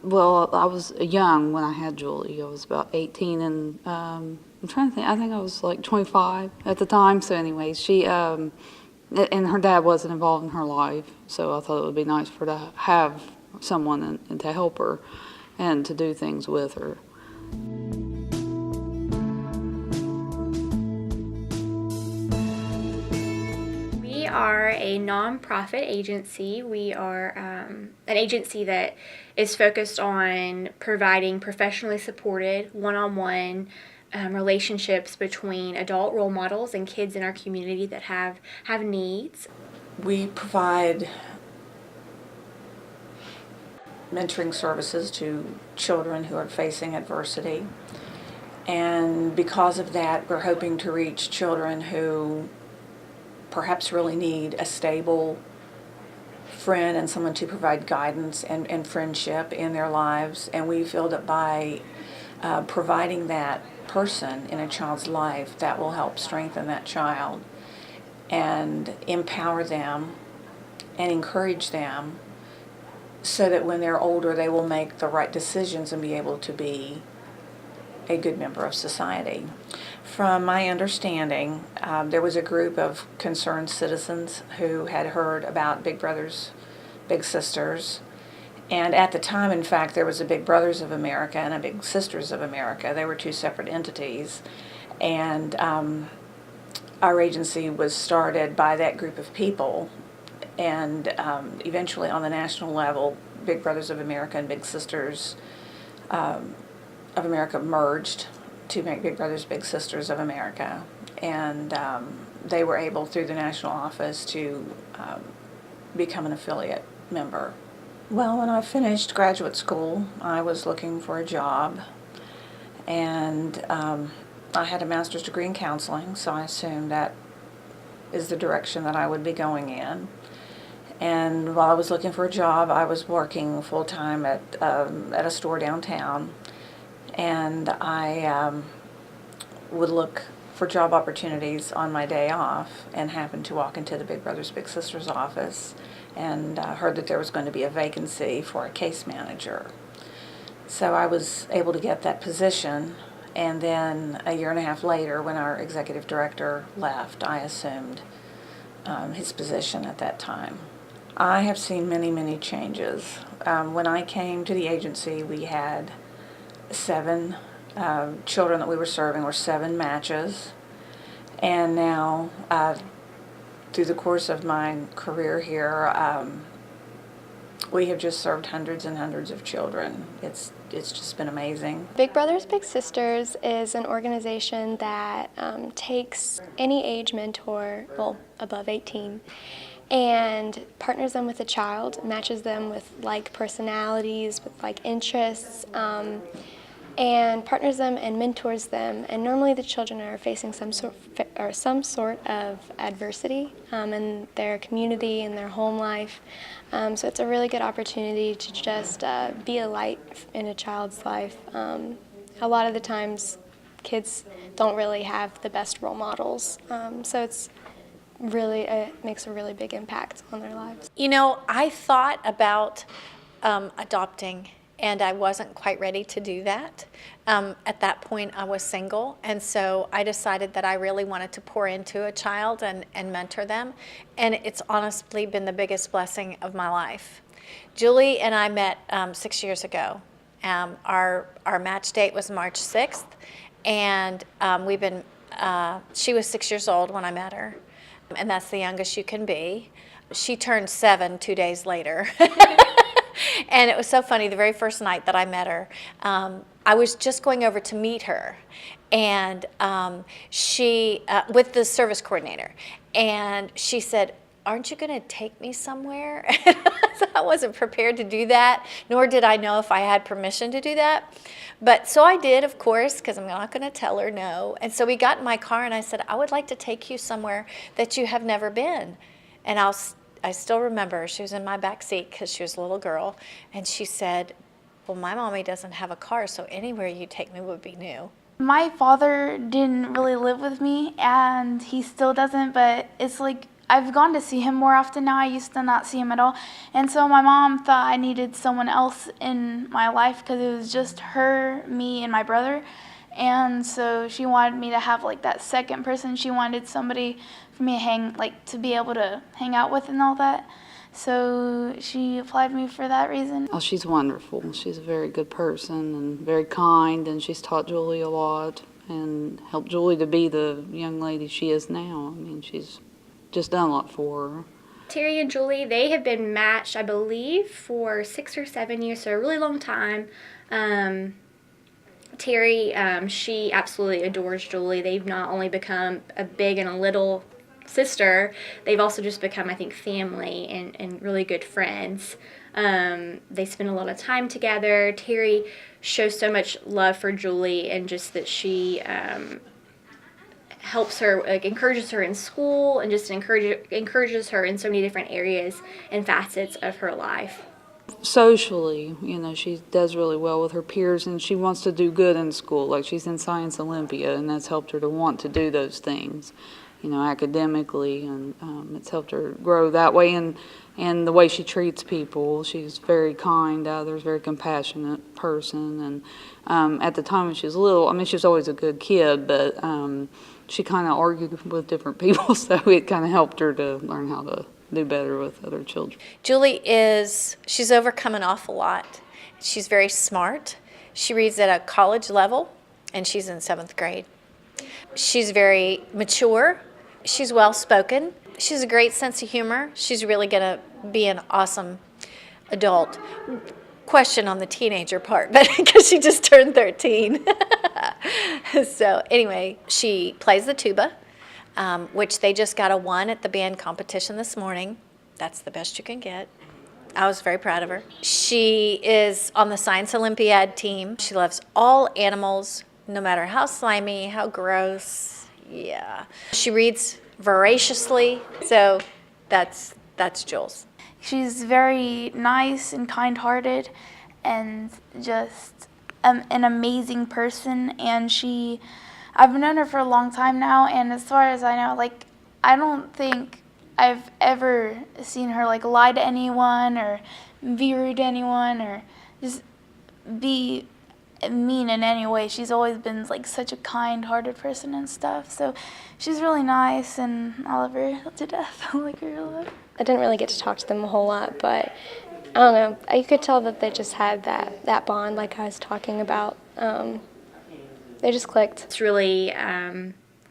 Well, I was young when I had Julie. I was about 18, and I'm trying to think. I think I was like 25 at the time. So, anyways, and her dad wasn't involved in her life, so I thought it would be nice for her to have someone and to help her and to do things with her. We are a nonprofit agency. We are an agency that is focused on providing professionally supported one-on-one relationships between adult role models and kids in our community that have needs. We provide mentoring services to children who are facing adversity. And because of that, we're hoping to reach children who perhaps really need a stable friend and someone to provide guidance and friendship in their lives. And we feel that by providing that person in a child's life, that will help strengthen that child and empower them and encourage them so that when they're older they will make the right decisions and be able to be a good member of society. From my understanding, there was a group of concerned citizens who had heard about Big Brothers Big Sisters, and at the time, in fact, there was a Big Brothers of America and a Big Sisters of America. They were two separate entities, and our agency was started by that group of people, and eventually on the national level, Big Brothers of America and Big Sisters of America merged to make Big Brothers Big Sisters of America, and they were able through the national office to become an affiliate member. Well, when I finished graduate school, I was looking for a job, and I had a master's degree in counseling, so I assumed that is the direction that I would be going in. And while I was looking for a job, I was working full-time at a store downtown, and I would look for job opportunities on my day off and happened to walk into the Big Brothers Big Sisters office and heard that there was going to be a vacancy for a case manager. So I was able to get that position, and then a year and a half later, when our executive director left, I assumed his position at that time. I have seen many, many changes. When I came to the agency, we had 7 children that we were serving, were 7 matches, and now through the course of my career here, we have just served hundreds and hundreds of children. It's just been amazing. Big Brothers Big Sisters is an organization that takes any age mentor, well, above 18, and partners them with a child, matches them with like personalities, with like interests, and partners them and mentors them. And normally the children are facing some sort of adversity in their community, in their home life. So it's a really good opportunity to just be a light in a child's life. A lot of the times kids don't really have the best role models, so it makes a really big impact on their lives. You know, I thought about adopting, and I wasn't quite ready to do that. At that point, I was single, and so I decided that I really wanted to pour into a child and mentor them, and it's honestly been the biggest blessing of my life. Julie and I met 6 years ago. Our match date was March 6th, and she was 6 years old when I met her, and that's the youngest you can be. She turned 7 2 days later. And it was so funny, the very first night that I met her, I was just going over to meet her, and she, with the service coordinator, and she said, "Aren't you going to take me somewhere?" So I wasn't prepared to do that, nor did I know if I had permission to do that. But so I did, of course, because I'm not going to tell her no. And so we got in my car, and I said, "I would like to take you somewhere that you have never been." And I still remember she was in my back seat because she was a little girl, and she said, "Well, my mommy doesn't have a car, so anywhere you take me would be new." My father didn't really live with me, and he still doesn't, but it's like I've gone to see him more often now. I used to not see him at all. And so my mom thought I needed someone else in my life because it was just her, me, and my brother. And so she wanted me to have like that second person. She wanted somebody for me to be able to hang out with and all that. So she applied me for that reason. Oh, she's wonderful. She's a very good person and very kind, and she's taught Julie a lot and helped Julie to be the young lady she is now. I mean, she's just done a lot for her. Terry and Julie, they have been matched, I believe, for 6 or 7 years, so a really long time. Terry, she absolutely adores Julie. They've not only become a big and a little sister, they've also just become, I think, family and really good friends. They spend a lot of time together. Terry shows so much love for Julie, and just that she helps her, like, encourages her in school, and just encourages her in so many different areas and facets of her life. Socially, you know, she does really well with her peers, and she wants to do good in school. Like, she's in Science Olympia, and that's helped her to want to do those things, you know, academically, and it's helped her grow that way. And the way she treats people, she's very kind to others, very compassionate person. And at the time when she was little, I mean, she was always a good kid, but she kind of argued with different people, so it kind of helped her to learn how to do better with other children. Julie she's overcome an awful lot. She's very smart. She reads at a college level, and she's in 7th grade. She's very mature. She's well-spoken. She has a great sense of humor. She's really going to be an awesome adult. Question on the teenager part, but because she just turned 13. So anyway, she plays the tuba, which they just got a 1 at the band competition this morning. That's the best you can get. I was very proud of her. She is on the Science Olympiad team. She loves all animals, no matter how slimy, how gross. Yeah. She reads voraciously, so that's Jules. She's very nice and kind-hearted and just an amazing person. And I've known her for a long time now, and as far as I know, like, I don't think I've ever seen her like lie to anyone or be rude to anyone or just be mean in any way. She's always been like such a kind-hearted person and stuff. So she's really nice, and I love her to death. I like her a lot. I didn't really get to talk to them a whole lot, but I don't know. You could tell that they just had that bond like I was talking about. They just clicked. It's really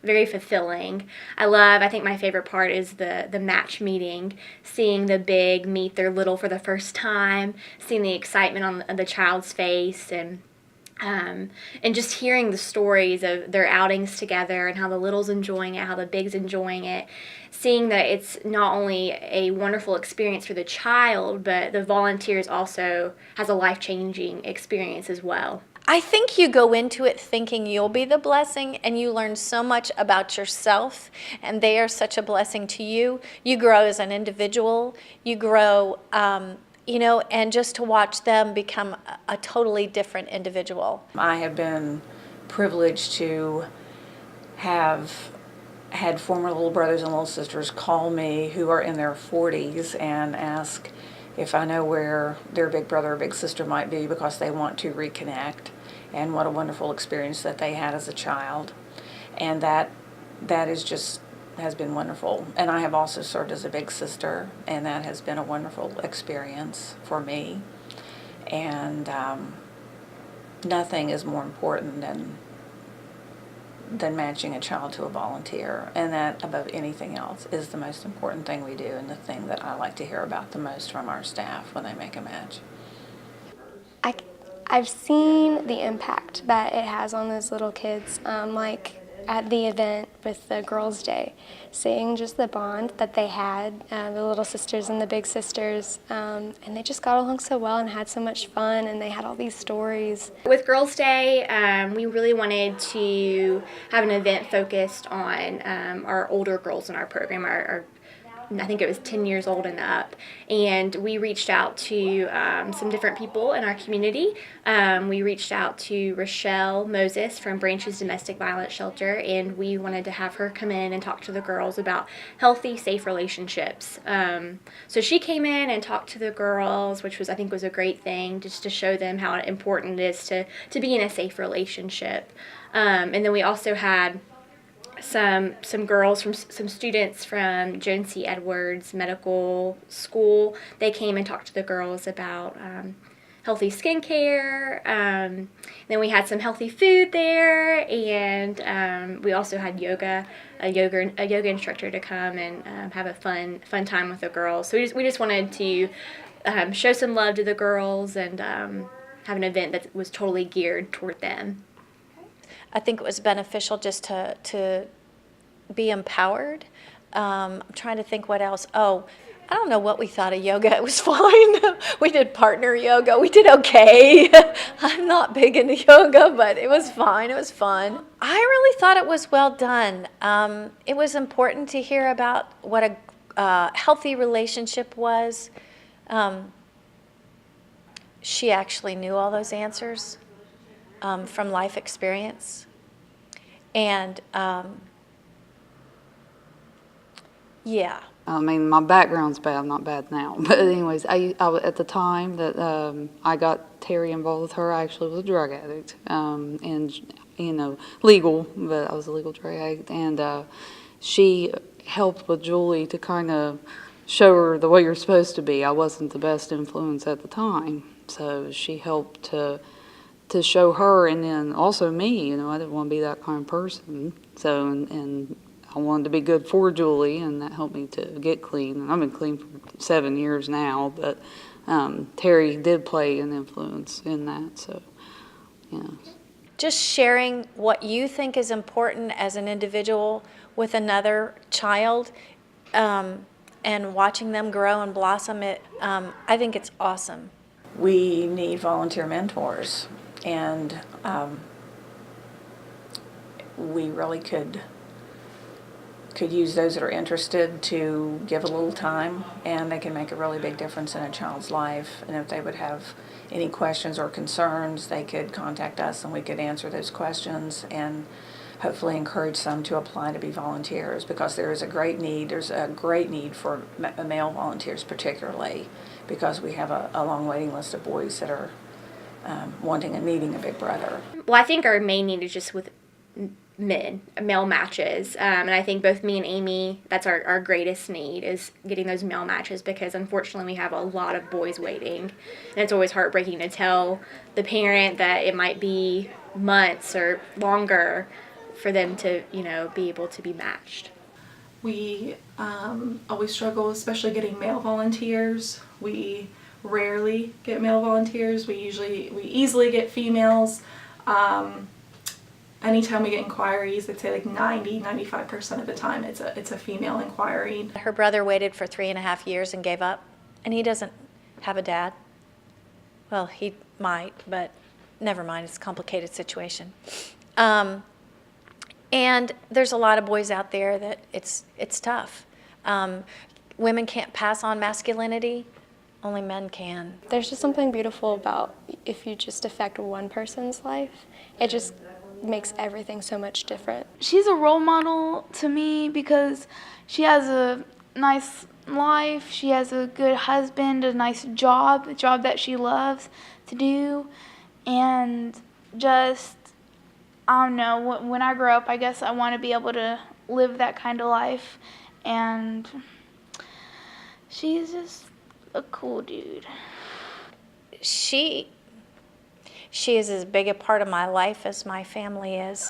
very fulfilling. I think my favorite part is the match meeting, seeing the big meet their little for the first time, seeing the excitement on the child's face, and just hearing the stories of their outings together and how the little's enjoying it, how the big's enjoying it, seeing that it's not only a wonderful experience for the child, but the volunteers also has a life-changing experience as well. I think you go into it thinking you'll be the blessing, and you learn so much about yourself, and they are such a blessing to you. You grow as an individual. You grow, and just to watch them become a totally different individual. I have been privileged to have had former little brothers and little sisters call me who are in their 40s and ask if I know where their big brother or big sister might be, because they want to reconnect, and what a wonderful experience that they had as a child. And that is just has been wonderful. And I have also served as a big sister, and that has been a wonderful experience for me. And nothing is more important than matching a child to a volunteer, and that above anything else is the most important thing we do, and the thing that I like to hear about the most from our staff when they make a match. I've seen the impact that it has on those little kids, like at the event with the Girls' Day, seeing just the bond that they had, the little sisters and the big sisters, and they just got along so well and had so much fun, and they had all these stories. With Girls' Day, we really wanted to have an event focused on our older girls in our program, our I think it was 10 years old and up. And we reached out to some different people in our community. We reached out to Rochelle Moses from Branches Domestic Violence Shelter, and we wanted to have her come in and talk to the girls about healthy, safe relationships. So she came in and talked to the girls, which I think was a great thing, just to show them how important it is to be in a safe relationship. And then we also had some girls some students from Joan C. Edwards Medical School. They came and talked to the girls about healthy skincare. Then we had some healthy food there, and we also had a yoga instructor to come and have a fun time with the girls. So we just wanted to show some love to the girls and have an event that was totally geared toward them. I think it was beneficial just to be empowered. I'm trying to think what else. Oh, I don't know what we thought of yoga. It was fine. We did partner yoga. We did okay. I'm not big into yoga, but it was fine. It was fun. I really thought it was well done. It was important to hear about what a healthy relationship was. She actually knew all those answers from life experience. And yeah. I mean, my background's bad. I'm not bad now. But anyways, at the time that I got Terry involved with her, I actually was a drug addict. And, legal, but I was a legal drug addict. And she helped with Julie to kind of show her the way you're supposed to be. I wasn't the best influence at the time. So she helped to show her, and then also me. I didn't want to be that kind of person. So, and I wanted to be good for Julie, and that helped me to get clean. And I've been clean for 7 years now, but Terry did play an influence in that. So, yeah. Just sharing what you think is important as an individual with another child, and watching them grow and blossom. I think it's awesome. We need volunteer mentors, and we really could use those that are interested to give a little time, and they can make a really big difference in a child's life. And if they would have any questions or concerns, they could contact us and we could answer those questions and hopefully encourage some to apply to be volunteers, because there is a great need. There's a great need for male volunteers, particularly because we have a long waiting list of boys that are wanting and needing a big brother. Well, I think our main need is just with male matches. And I think both me and Amy, that's our greatest need, is getting those male matches, because unfortunately we have a lot of boys waiting. And it's always heartbreaking to tell the parent that it might be months or longer for them to, be able to be matched. We always struggle, especially getting male volunteers. We rarely get male volunteers. We easily get females. Anytime we get inquiries, I'd say like 95% of the time it's a female inquiry. Her brother waited for 3.5 years and gave up, and he doesn't have a dad. Well, he might, but never mind, it's a complicated situation. And there's a lot of boys out there that it's tough. Women can't pass on masculinity, only men can. There's just something beautiful about if you just affect one person's life, it just makes everything so much different. She's a role model to me because she has a nice life, she has a good husband, a nice job, a job that she loves to do, and just, I don't know, when I grow up, I guess I want to be able to live that kind of life, and she's just a cool dude. She is as big a part of my life as my family is.